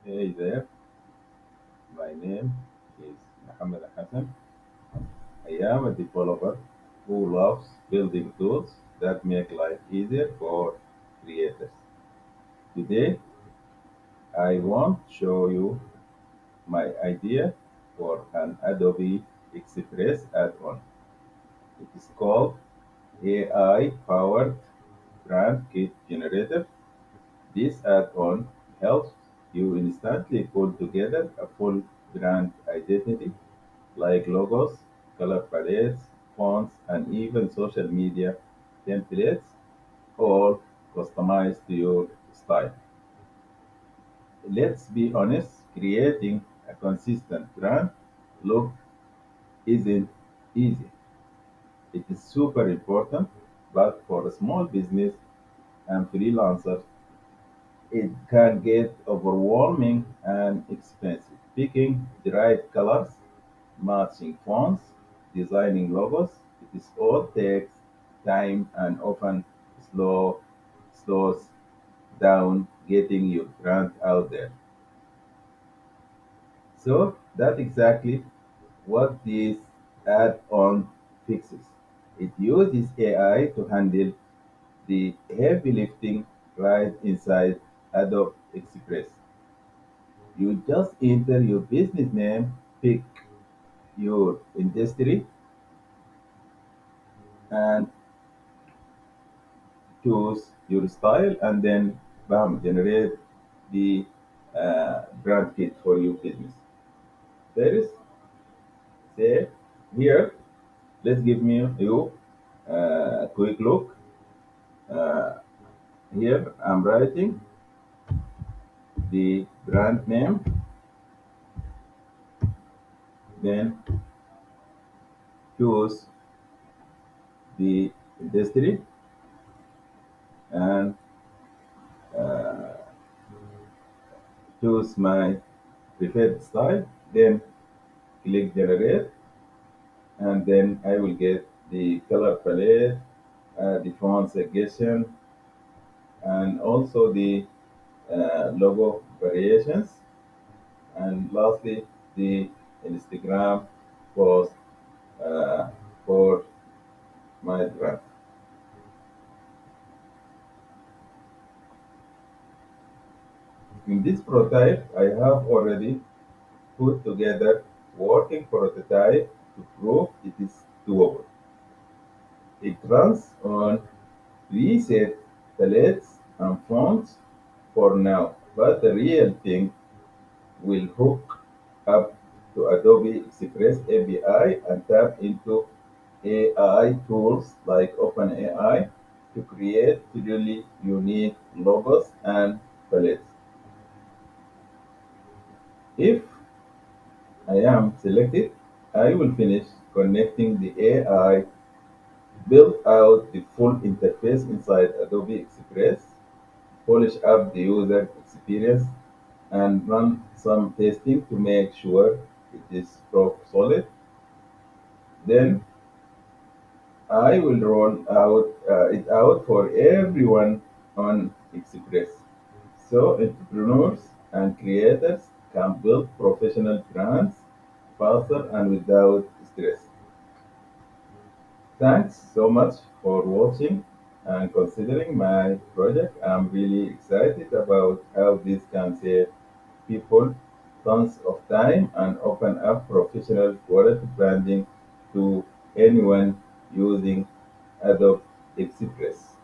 Hey there, my name is Mohammed Hassan. I am a developer who loves building tools that make life easier for creators. Today, I want to show you my idea for an Adobe Express add-on. It is called AI-powered brand kit generator. This add-on helps you instantly pull together a full brand identity like logos, color palettes, fonts, and even social media templates, all customized to your style. Let's be honest, creating a consistent brand look isn't easy. It is super important, but for a small business and freelancers, it can get overwhelming and expensive. Picking the right colors, matching fonts, designing logos, it is all takes time and often slow slows down getting your brand out there. So that's exactly what this add-on fixes. It uses AI to handle the heavy lifting right inside Adobe Express. You just enter your business name, pick your industry, and choose your style, and then bam, generate the brand kit for your business. There is say here. Let's give me you a quick look. Uh, Here I'm writing the brand name, then choose the industry and uh, choose my preferred style, then click generate, and then I will get the color palette, the font suggestion, and also the logo variations, and lastly the Instagram post uh, for my brand. In this prototype, I have already put together working prototype to prove it is doable. It runs on preset palettes and fonts for now, but the real thing will hook up to Adobe Express API and tap into AI tools like OpenAI to create really unique logos and palettes. If I am selected, I will finish connecting the AI, build out the full interface inside Adobe Express, polish up the user experience, and run some testing to make sure it is rock solid. Then I will roll it out for everyone on Express. So entrepreneurs and creators can build professional brands faster and without stress. Thanks so much for watching and considering my project. I'm really excited about how this can save people tons of time and open up professional quality branding to anyone using Adobe Express.